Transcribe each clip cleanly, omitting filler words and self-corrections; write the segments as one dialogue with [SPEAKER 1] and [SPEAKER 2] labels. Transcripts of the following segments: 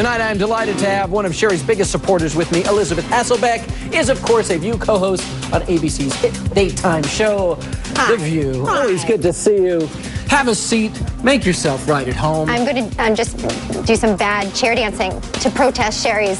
[SPEAKER 1] Tonight, I'm delighted to have one of Sherry's biggest supporters with me. Elisabeth Hasselbeck is, of course, a View co-host on ABC's hit daytime show, The View.
[SPEAKER 2] Hi.
[SPEAKER 1] Always good to see you. Have a seat. Make yourself right at home.
[SPEAKER 2] I'm going to just do some bad chair dancing to protest Sherry's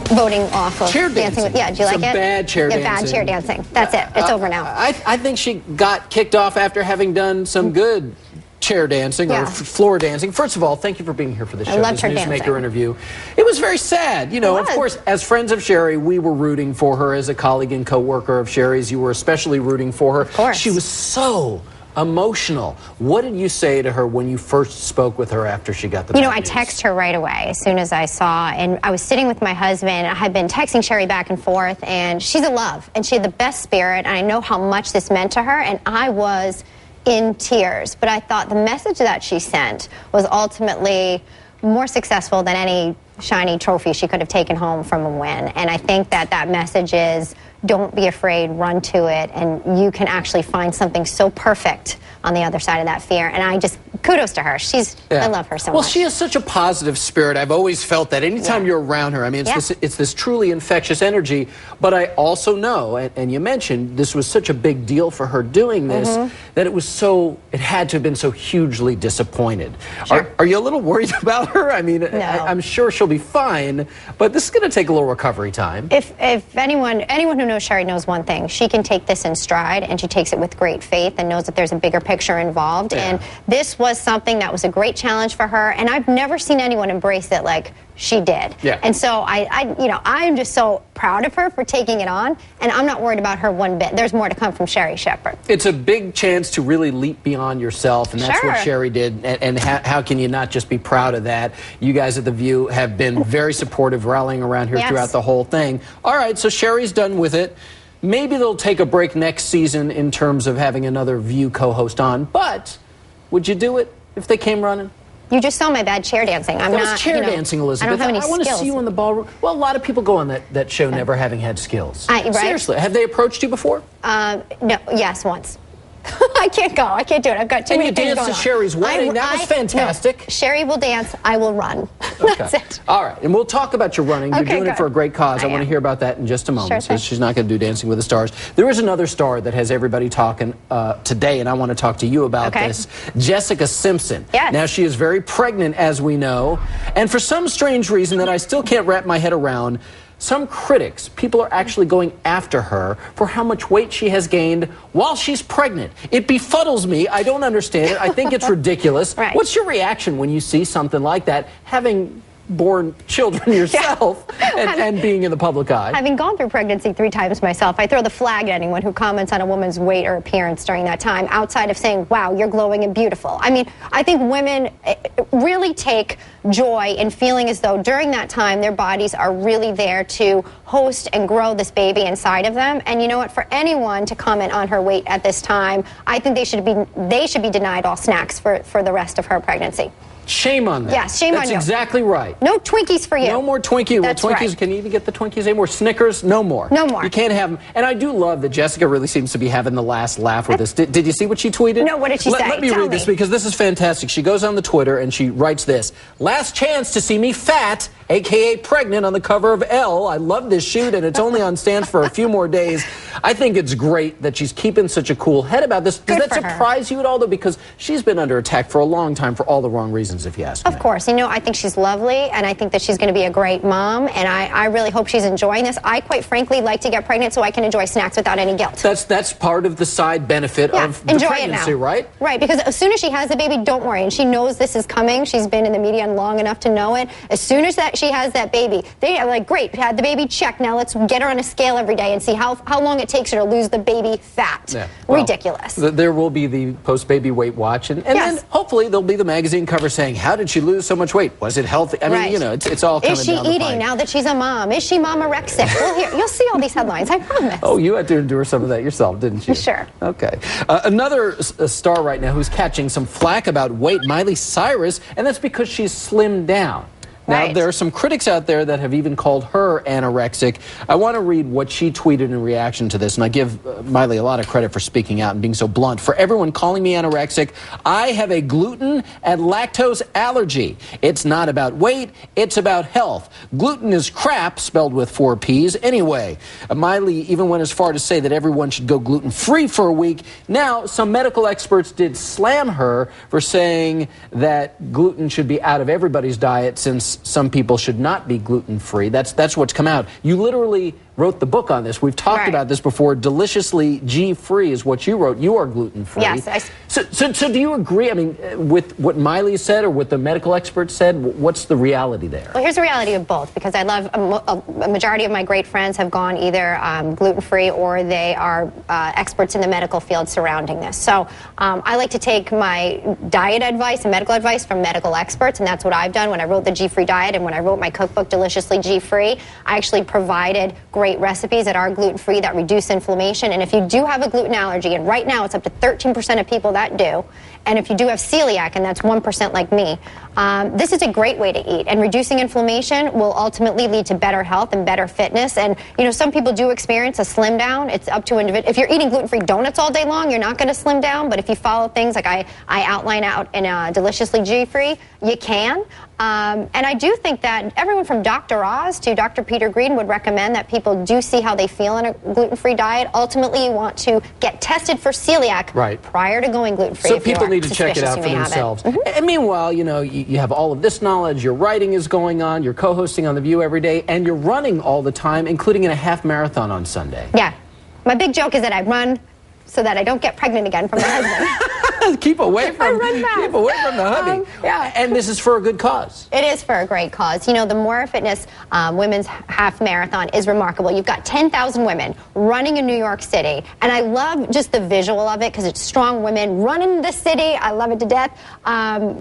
[SPEAKER 2] voting off of
[SPEAKER 1] chair dancing.
[SPEAKER 2] Yeah, do you like it?
[SPEAKER 1] Bad chair dancing.
[SPEAKER 2] Bad chair dancing. That's it. It's over now.
[SPEAKER 1] I think she got kicked off after having done some good chair dancing or floor dancing. First of all, thank you for being here for the show.
[SPEAKER 2] I loved her
[SPEAKER 1] Newsmaker
[SPEAKER 2] dancing.
[SPEAKER 1] interview. It was very sad. You know, of course, as friends of Sherry, we were rooting for her. As a colleague and co-worker of Sherry's, you were especially rooting for her.
[SPEAKER 2] Of course.
[SPEAKER 1] She was so emotional. What did you say to her when you first spoke with her after she got the
[SPEAKER 2] You know, I
[SPEAKER 1] news?
[SPEAKER 2] texted her right away as soon as I saw, and I was sitting with my husband. I had been texting Sherry back and forth, and she's a love, and she had the best spirit, and I know how much this meant to her, and I was in tears. But I thought the message that she sent was ultimately more successful than any shiny trophy she could have taken home from a win. And I think that that message is, don't be afraid, run to it, and you can actually find something so perfect on the other side of that fear. And I just, kudos to her. I love her so much.
[SPEAKER 1] Well, she has such a positive spirit. I've always felt that anytime you're around her. I mean, it's this truly infectious energy. But I also know, and you mentioned, this was such a big deal for her doing this, that it had to have been so hugly disappointed.
[SPEAKER 2] Sure.
[SPEAKER 1] Are you a little worried about her? I mean,
[SPEAKER 2] No.
[SPEAKER 1] I'm sure she'll be fine, but this is going to take a little recovery time.
[SPEAKER 2] If anyone who knows Sherry knows one thing, she can take this in stride, and she takes it with great faith and knows that there's a bigger picture involved. And this was something that was a great challenge for her, and I've never seen anyone embrace it like she did. And so I'm just so proud of her for taking it on, and I'm not worried about her one bit. There's more to come from Sherry Shepherd.
[SPEAKER 1] It's a big chance to really leap beyond yourself, and that's what Sherry did. And how can you not just be proud of that? You guys at The View have been very supportive, rallying around here throughout the whole thing. All right, so Sherry's done with it. Maybe they'll take a break next season in terms of having another View co-host on, but would you do it if they came running?
[SPEAKER 2] You just saw my bad chair dancing.
[SPEAKER 1] That was chair dancing, Elizabeth.
[SPEAKER 2] I don't have any
[SPEAKER 1] I want to
[SPEAKER 2] skills.
[SPEAKER 1] see you in the ballroom. Well, a lot of people go on that show never having had skills.
[SPEAKER 2] Right?
[SPEAKER 1] Seriously, have they approached you before?
[SPEAKER 2] No, yes, once. I can't go. I can't do it. I've got too many things going on.
[SPEAKER 1] And you danced to Sherry's wedding. That was fantastic.
[SPEAKER 2] No, Sherry will dance. I will run. That's it.
[SPEAKER 1] All right. And we'll talk about your running. You're doing it for a great cause. I want to hear about that in just a moment. So she's not going to do Dancing with the Stars. There is another star that has everybody talking today, and I want to talk to you about this. Jessica Simpson.
[SPEAKER 2] Yes.
[SPEAKER 1] Now, she is very pregnant, as we know. And for some strange reason that I still can't wrap my head around, some critics, people are actually going after her for how much weight she has gained while she's pregnant. It befuddles me. I don't understand it. I think it's ridiculous. What's your reaction when you see something like that, having born children yourself and being in the public eye?
[SPEAKER 2] Having gone through pregnancy 3 times myself, I throw the flag at anyone who comments on a woman's weight or appearance during that time, outside of saying, wow, you're glowing and beautiful. I mean, I think women really take joy in feeling as though during that time their bodies are really there to host and grow this baby inside of them. And you know what, for anyone to comment on her weight at this time, I think they should be denied all snacks for the rest of her pregnancy.
[SPEAKER 1] Shame on that.
[SPEAKER 2] Yes, shame on you.
[SPEAKER 1] That's exactly right.
[SPEAKER 2] No Twinkies for you.
[SPEAKER 1] No more Twinkies. Well, Twinkies, can you even get the Twinkies anymore? Snickers? No more.
[SPEAKER 2] No more.
[SPEAKER 1] You can't have them. And I do love that Jessica really seems to be having the last laugh with this. Did you see what she tweeted?
[SPEAKER 2] No, what did she say?
[SPEAKER 1] Let me read this because this is fantastic. She goes on the Twitter and she writes this. Last chance to see me fat, a.k.a. pregnant, on the cover of Elle. I love this shoot, and it's only on stands for a few more days. I think it's great that she's keeping such a cool head about this. Does that surprise you at all, though? Because she's been under attack for a long time for all the wrong reasons, if you ask me.
[SPEAKER 2] Of course. You know, I think she's lovely, and I think that she's going to be a great mom, and I really hope she's enjoying this. I, quite frankly, like to get pregnant so I can enjoy snacks without any guilt.
[SPEAKER 1] That's part of the side benefit of the pregnancy, right?
[SPEAKER 2] Right, because as soon as she has the baby, don't worry, and she knows this is coming. She's been in the media long enough to know it. As soon as she has that baby, they are like, great, had the baby, check. Now let's get her on a scale every day and see how long it takes her to lose the baby fat. Well, ridiculous.
[SPEAKER 1] There will be the post-baby weight watch, and then hopefully there'll be the magazine cover saying, how did she lose so much weight? Was it healthy? I mean, you know, it's all coming down the pipe.
[SPEAKER 2] Is she eating now that she's a mom? Is she mama-rexic? Well, you'll see all these headlines, I promise.
[SPEAKER 1] Oh, you had to endure some of that yourself, didn't you?
[SPEAKER 2] Sure.
[SPEAKER 1] Okay. Another star right now who's catching some flack about weight, Miley Cyrus, and that's because she's slimmed down. Now,
[SPEAKER 2] Right.
[SPEAKER 1] there are some critics out there that have even called her anorexic. I want to read what she tweeted in reaction to this, and I give Miley a lot of credit for speaking out and being so blunt. For everyone calling me anorexic, I have a gluten and lactose allergy. It's not about weight, it's about health. Gluten is crap, spelled with 4 P's. Anyway, Miley even went as far to say that everyone should go gluten-free for a week. Now, some medical experts did slam her for saying that gluten should be out of everybody's diet since some people should not be gluten-free. That's what's come out. You literally wrote the book on this. We've talked
[SPEAKER 2] Right.
[SPEAKER 1] about this before. Deliciously G-free is what you wrote. You are gluten-free.
[SPEAKER 2] Yes.
[SPEAKER 1] So do you agree, I mean, with what Miley said or what the medical experts said? What's the reality there?
[SPEAKER 2] Well, here's the reality of both, because I love a majority of my great friends have gone either gluten-free or they are experts in the medical field surrounding this. So I like to take my diet advice and medical advice from medical experts, and that's what I've done when I wrote the G-free diet and when I wrote my cookbook, Deliciously G-free. I actually provided great recipes that are gluten-free that reduce inflammation. And if you do have a gluten allergy, and right now it's up to 13% of people that do, and if you do have celiac, and that's 1% like me, this is a great way to eat. And reducing inflammation will ultimately lead to better health and better fitness. And, you know, some people do experience a slim down. It's up to individual. If you're eating gluten-free donuts all day long, you're not going to slim down. But if you follow things like I outline out in Deliciously G-free, you can. And I do think that everyone from Dr. Oz to Dr. Peter Green would recommend that people do see how they feel in a gluten-free diet. Ultimately, you want to get tested for celiac prior to going gluten-free.
[SPEAKER 1] So people need to check it out for themselves. And meanwhile, you know, you have all of this knowledge, your writing is going on, you're co-hosting on The View every day, and you're running all the time, including in a half marathon on Sunday.
[SPEAKER 2] Yeah. My big joke is that I run so that I don't get pregnant again from my husband.
[SPEAKER 1] Keep away from the hubby.
[SPEAKER 2] Yeah.
[SPEAKER 1] And this is for a good cause.
[SPEAKER 2] It is for a great cause. You know, the More+Fitness women's half marathon is remarkable. You've got 10,000 women running in New York City, and I love just the visual of it because it's strong women running the city. I love it to death.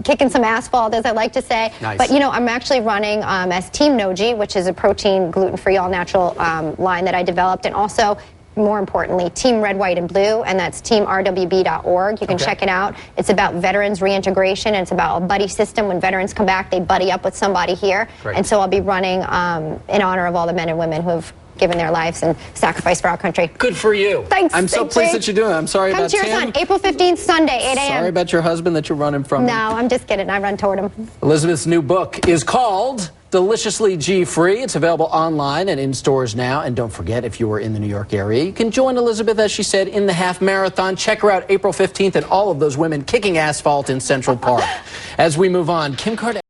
[SPEAKER 2] Kicking some asphalt, as I like to say.
[SPEAKER 1] Nice.
[SPEAKER 2] But, you know, I'm actually running as Team Noji, which is a protein, gluten-free, all-natural line that I developed, and also, more importantly, Team Red, White, and Blue, and that's teamrwb.org. You can check it out. It's about veterans reintegration, and it's about a buddy system. When veterans come back, they buddy up with somebody here.
[SPEAKER 1] Great.
[SPEAKER 2] And so I'll be running in honor of all the men and women who have given their lives and sacrificed for our country.
[SPEAKER 1] Good for you.
[SPEAKER 2] Thanks.
[SPEAKER 1] I'm so pleased that you're doing it. I'm sorry about Tim.
[SPEAKER 2] Come cheers on April 15th, Sunday, 8 a.m.
[SPEAKER 1] Sorry about your husband that you're running from.
[SPEAKER 2] No, I'm just kidding. I run toward him.
[SPEAKER 1] Elizabeth's new book is called Deliciously G-Free. It's available online and in stores now. And don't forget, if you are in the New York area, you can join Elizabeth, as she said, in the half marathon. Check her out April 15th and all of those women kicking asphalt in Central Park. As we move on, Kim Kardashian.